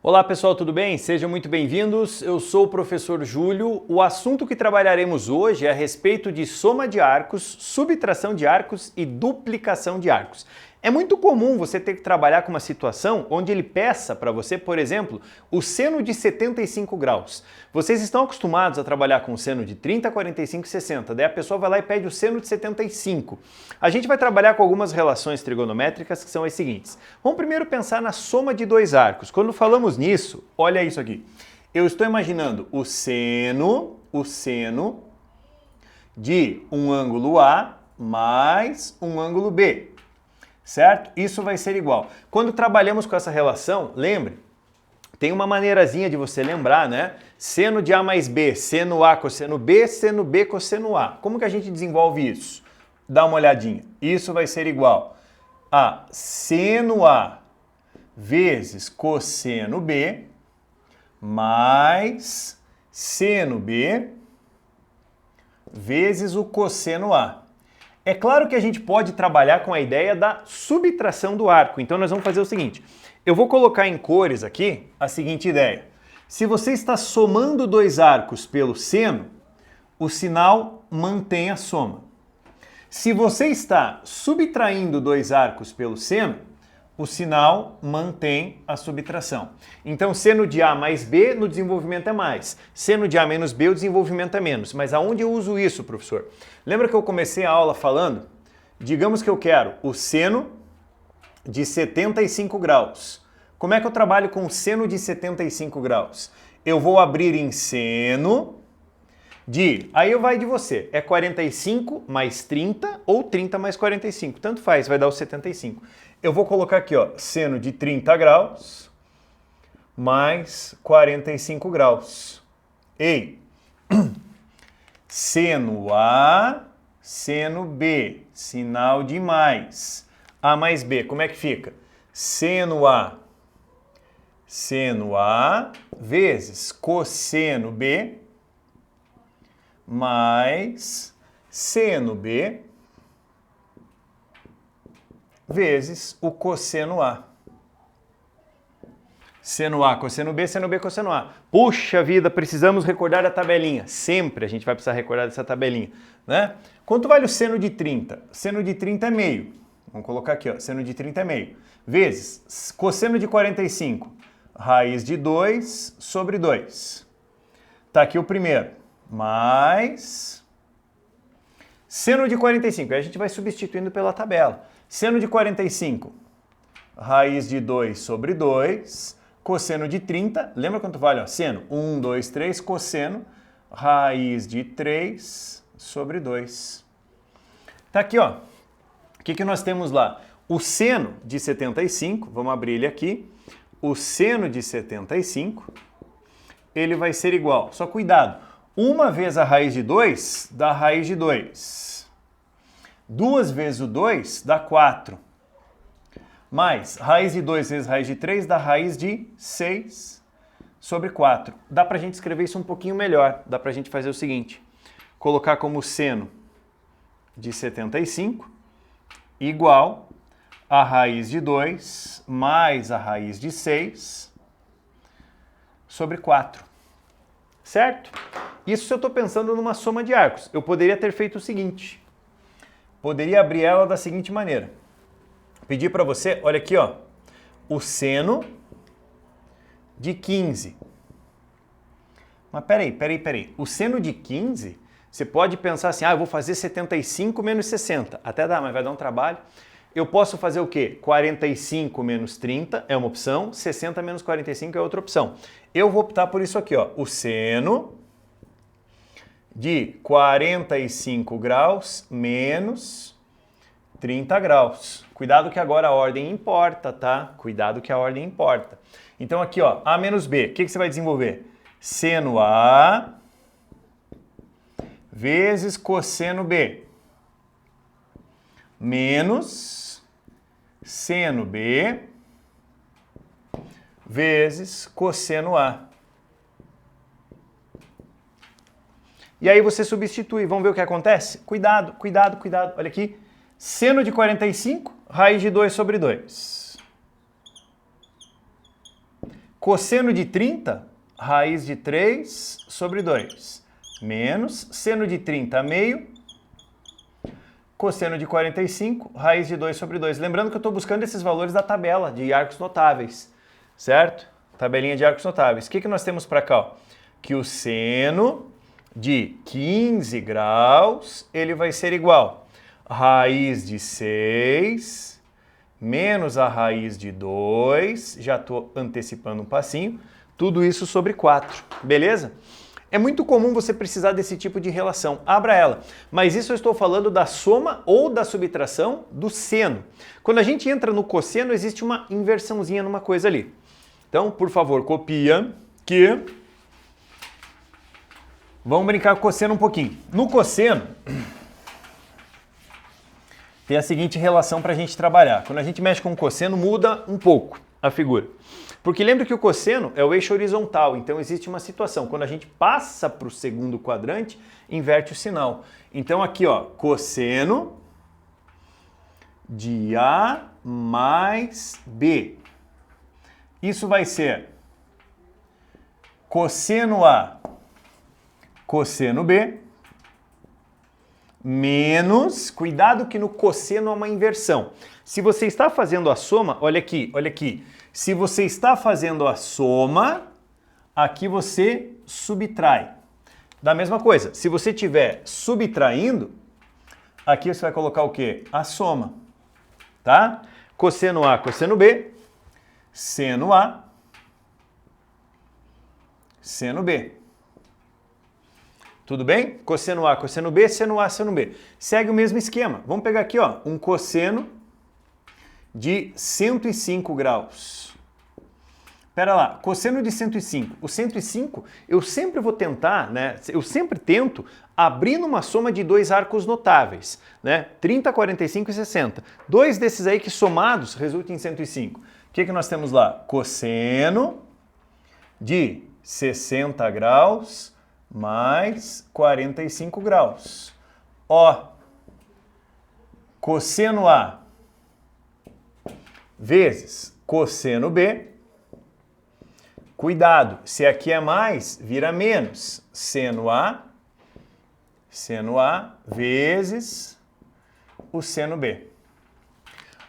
Olá pessoal, tudo bem? Sejam muito bem-vindos. Eu sou o professor Júlio. O assunto que trabalharemos hoje é a respeito de soma de arcos, subtração de arcos e duplicação de arcos. É muito comum você ter que trabalhar com uma situação onde ele peça para você, por exemplo, o seno de 75 graus. Vocês estão acostumados a trabalhar com o seno de 30, 45 e 60, daí a pessoa vai lá e pede o seno de 75. A gente vai trabalhar com algumas relações trigonométricas que são as seguintes. Vamos primeiro pensar na soma de dois arcos. Quando falamos nisso, olha isso aqui. Eu estou imaginando o seno de um ângulo A mais um ângulo B. Certo? Isso vai ser igual. Quando trabalhamos com essa relação, lembre, tem uma maneirazinha de você lembrar, né? Seno de A mais B, seno A cosseno B cosseno A. Como que a gente desenvolve isso? Dá uma olhadinha. Isso vai ser igual a seno A vezes cosseno B mais seno B vezes o cosseno A. É claro que a gente pode trabalhar com a ideia da subtração do arco. Então nós vamos fazer o seguinte. Eu vou colocar em cores aqui a seguinte ideia. Se você está somando dois arcos pelo seno, o sinal mantém a soma. Se você está subtraindo dois arcos pelo seno, o sinal mantém a subtração. Então, seno de A mais B, no desenvolvimento é mais. Seno de A menos B, o desenvolvimento é menos. Mas aonde eu uso isso, professor? Lembra que eu comecei a aula falando? Digamos que eu quero o seno de 75 graus. Como é que eu trabalho com o seno de 75 graus? Eu vou abrir em seno de... Aí vai de você. É 45 mais 30 ou 30 mais 45. Tanto faz, vai dar o 75. Eu vou colocar aqui, ó, seno de 30 graus mais 45 graus. Ei, seno A, seno B, sinal de mais. A mais B, como é que fica? Seno A vezes cosseno B mais seno B vezes o cosseno A. Seno A, cosseno B, cosseno A. Puxa vida, precisamos recordar a tabelinha. Sempre a gente vai precisar recordar dessa tabelinha, né? Quanto vale o seno de 30? Seno de 30 é meio. Vamos colocar aqui, ó, seno de 30 é meio. Vezes cosseno de 45, raiz de 2 sobre 2. Tá aqui o primeiro. Mais seno de 45. Aí a gente vai substituindo pela tabela. Seno de 45, raiz de 2 sobre 2, cosseno de 30, lembra quanto vale? Ó, seno, 1, 2, 3, cosseno, raiz de 3 sobre 2. Tá aqui, ó. O que nós temos lá? O seno de 75, vamos abrir ele aqui, o seno de 75, ele vai ser igual, só cuidado, uma vez a raiz de 2 dá raiz de 2. 2 vezes o 2 dá 4. Mais raiz de 2 vezes raiz de 3 dá raiz de 6 sobre 4. Dá pra gente escrever isso um pouquinho melhor. Dá pra gente fazer o seguinte. Colocar como seno de 75 igual a raiz de 2 mais a raiz de 6 sobre 4. Certo? Isso se eu estou pensando numa soma de arcos. Eu poderia ter feito o seguinte. Poderia abrir ela da seguinte maneira. Pedir para você, olha aqui, ó, o seno de 15. Mas peraí. O seno de 15, você pode pensar assim, eu vou fazer 75 menos 60. Até dá, mas vai dar um trabalho. Eu posso fazer o quê? 45 menos 30 é uma opção, 60 menos 45 é outra opção. Eu vou optar por isso aqui, ó, o seno de 45 graus menos 30 graus. Cuidado que agora a ordem importa, tá? Cuidado que a ordem importa. Então aqui, ó, A menos B, o que você vai desenvolver? Seno A vezes cosseno B menos seno B vezes cosseno A. E aí você substitui, vamos ver o que acontece? Cuidado. Olha aqui, seno de 45, raiz de 2 sobre 2. Cosseno de 30, raiz de 3 sobre 2. Menos seno de 30 meio, cosseno de 45, raiz de 2 sobre 2. Lembrando que eu estou buscando esses valores da tabela de arcos notáveis, certo? Tabelinha de arcos notáveis. O que nós temos para cá? Ó? Que o seno de 15 graus, ele vai ser igual a raiz de 6 menos a raiz de 2, já estou antecipando um passinho, tudo isso sobre 4, beleza? É muito comum você precisar desse tipo de relação, abra ela, mas isso eu estou falando da soma ou da subtração do seno. Quando a gente entra no cosseno, existe uma inversãozinha numa coisa ali. Então, por favor, copia que... Vamos brincar com o cosseno um pouquinho. No cosseno, tem a seguinte relação para a gente trabalhar. Quando a gente mexe com o cosseno, muda um pouco a figura. Porque lembra que o cosseno é o eixo horizontal, então existe uma situação. Quando a gente passa para o segundo quadrante, inverte o sinal. Então aqui, ó, cosseno de A mais B. Isso vai ser cosseno A, cosseno B, menos, cuidado que no cosseno há uma inversão. Se você está fazendo a soma, olha aqui, olha aqui. Se você está fazendo a soma, aqui você subtrai. Da mesma coisa, se você estiver subtraindo, aqui você vai colocar o quê? A soma, tá? Cosseno A, cosseno B, seno A, seno B. Tudo bem? Cosseno A, cosseno B, seno A, seno B. Segue o mesmo esquema. Vamos pegar aqui, ó, um cosseno de 105 graus. Pera lá, cosseno de 105. O 105, eu sempre vou tentar, né? Eu sempre tento abrir numa soma de dois arcos notáveis, né? 30, 45 e 60. Dois desses aí que somados resultam em 105. O que nós temos lá? Cosseno de 60 graus mais 45 graus. Ó, cosseno A vezes cosseno B. Cuidado, se aqui é mais, vira menos. Seno A vezes o seno B.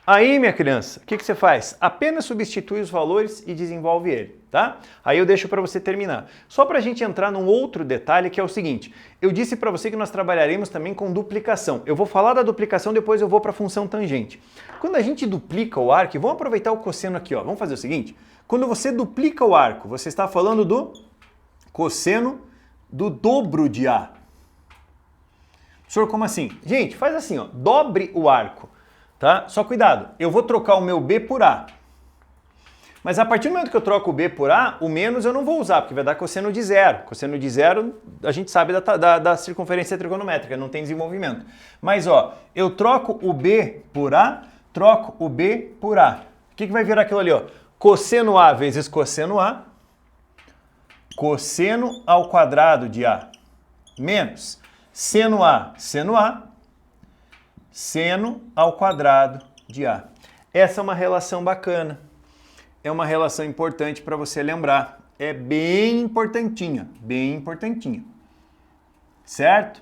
Aí, minha criança, o que você faz? Apenas substitui os valores e desenvolve ele, tá? Aí eu deixo para você terminar. Só para a gente entrar num outro detalhe que é o seguinte. Eu disse para você que nós trabalharemos também com duplicação. Eu vou falar da duplicação, depois eu vou para a função tangente. Quando a gente duplica o arco, vamos aproveitar o cosseno aqui, ó. Vamos fazer o seguinte. Quando você duplica o arco, você está falando do cosseno do dobro de A. Senhor, como assim? Gente, faz assim, ó. Dobre o arco. Tá? Só cuidado, eu vou trocar o meu B por A. Mas a partir do momento que eu troco o B por A, o menos eu não vou usar, porque vai dar cosseno de zero. Cosseno de zero, a gente sabe da circunferência trigonométrica, não tem desenvolvimento. Mas, ó, eu troco o B por A, troco o B por A. O que vai virar aquilo ali, ó? Cosseno A vezes cosseno A, cosseno ao quadrado de A, menos seno A, seno ao quadrado de A. Essa é uma relação bacana. É uma relação importante para você lembrar. É bem importantinha, bem importantinha. Certo?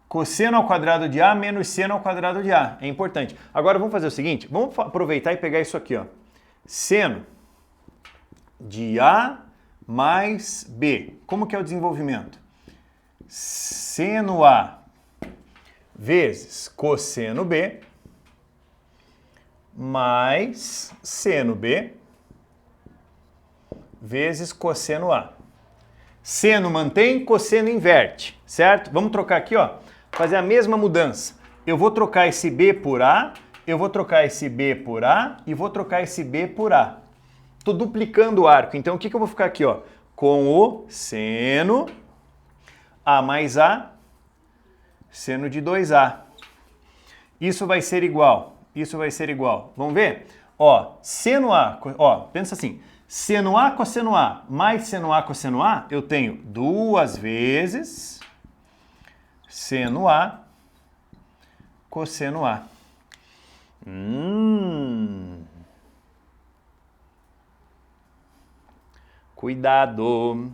Cosseno ao quadrado de A menos seno ao quadrado de A. É importante. Agora vamos fazer o seguinte, vamos aproveitar e pegar isso aqui, ó. Seno de A mais B. Como que é o desenvolvimento? Seno A vezes cosseno B mais seno B vezes cosseno A. Seno mantém, cosseno inverte, certo? Vamos trocar aqui, ó, fazer a mesma mudança. Eu vou trocar esse B por A, eu vou trocar esse B por A e vou trocar esse B por A. Estou duplicando o arco, então o que eu vou ficar aqui, ó? Com o seno A mais A, seno de 2A. Isso vai ser igual, Vamos ver? Ó, seno A, ó, pensa assim, seno A cosseno A mais seno A cosseno A, eu tenho 2 vezes seno A cosseno A. Cuidado!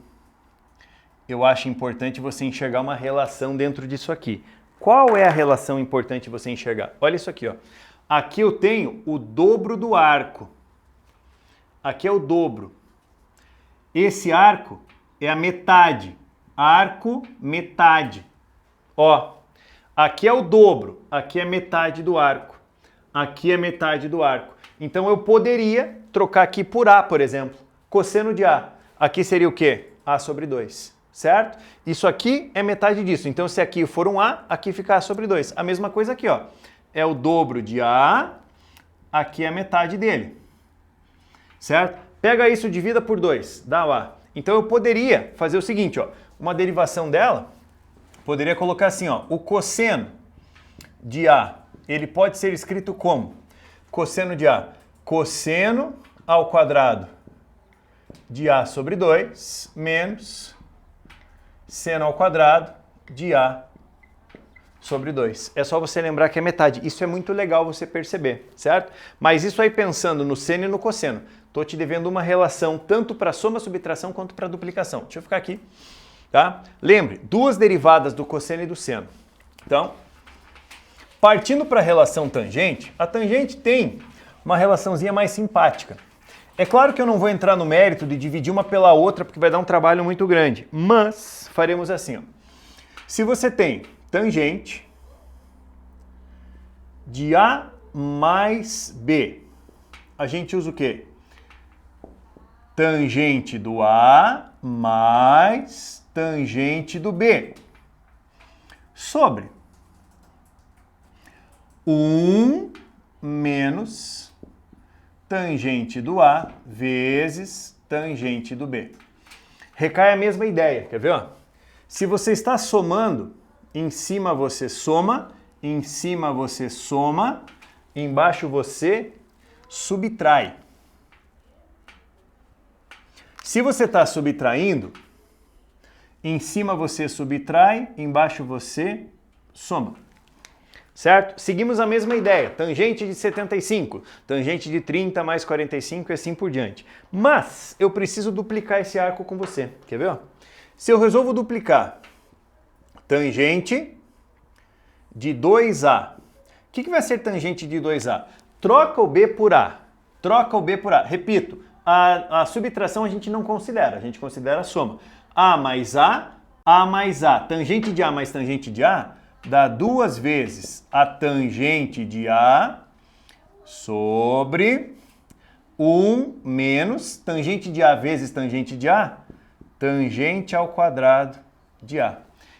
Eu acho importante você enxergar uma relação dentro disso aqui. Qual é a relação importante você enxergar? Olha isso aqui, ó. Aqui eu tenho o dobro do arco. Aqui é o dobro. Esse arco é a metade. Arco, metade. Ó, aqui é o dobro, aqui é metade do arco. Aqui é metade do arco. Então eu poderia trocar aqui por A, por exemplo. Cosseno de A. Aqui seria o quê? A sobre 2, certo? Isso aqui é metade disso. Então se aqui for um A, aqui fica A sobre 2. A mesma coisa aqui, ó. É o dobro de A, aqui é a metade dele. Certo? Pega isso, divida por 2, dá o A. Então eu poderia fazer o seguinte, ó. Uma derivação dela, poderia colocar assim, ó. O cosseno de A, ele pode ser escrito como? Cosseno de A. Cosseno ao quadrado de A sobre 2 menos seno ao quadrado de A sobre 2. É só você lembrar que é metade. Isso é muito legal você perceber, certo? Mas isso aí pensando no seno e no cosseno. Estou te devendo uma relação tanto para soma, subtração quanto para duplicação. Deixa eu ficar aqui, tá? Lembre, duas derivadas do cosseno e do seno. Então, partindo para a relação tangente, a tangente tem uma relaçãozinha mais simpática. É claro que eu não vou entrar no mérito de dividir uma pela outra, porque vai dar um trabalho muito grande, mas faremos assim, ó. Se você tem tangente de A mais B, a gente usa o quê? Tangente do A mais tangente do B sobre 1 menos tangente do A vezes tangente do B. Recai a mesma ideia, quer ver? Ó? Se você está somando, em cima você soma, em cima você soma, embaixo você subtrai. Se você está subtraindo, em cima você subtrai, embaixo você soma. Certo? Seguimos a mesma ideia. Tangente de 75, tangente de 30 mais 45 e assim por diante. Mas eu preciso duplicar esse arco com você. Quer ver? Ó? Se eu resolvo duplicar tangente de 2A, o que vai ser tangente de 2A? Troca o B por A. Troca o B por A. Repito, a subtração a gente não considera, a gente considera a soma. A mais A mais A. Tangente de A mais tangente de A dá 2 vezes a tangente de A sobre 1 menos tangente de A vezes tangente de A, tangente ao quadrado de A.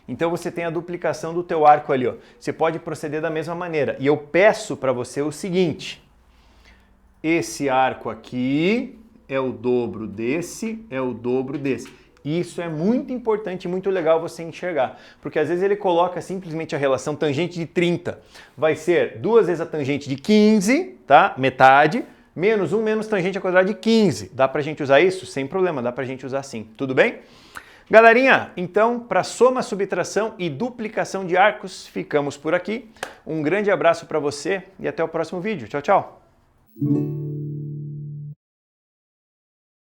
Então você tem a duplicação do teu arco ali, ó. Você pode proceder da mesma maneira. E eu peço para você o seguinte: esse arco aqui é o dobro desse, é o dobro desse. Isso é muito importante e muito legal você enxergar, porque às vezes ele coloca simplesmente a relação tangente de 30 vai ser 2 vezes a tangente de 15, tá? Metade, menos 1 menos tangente ao quadrado de 15. Dá pra gente usar isso? Sem problema, dá pra gente usar sim. Tudo bem? Galerinha, então, para soma, subtração e duplicação de arcos, ficamos por aqui. Um grande abraço para você e até o próximo vídeo. Tchau, tchau!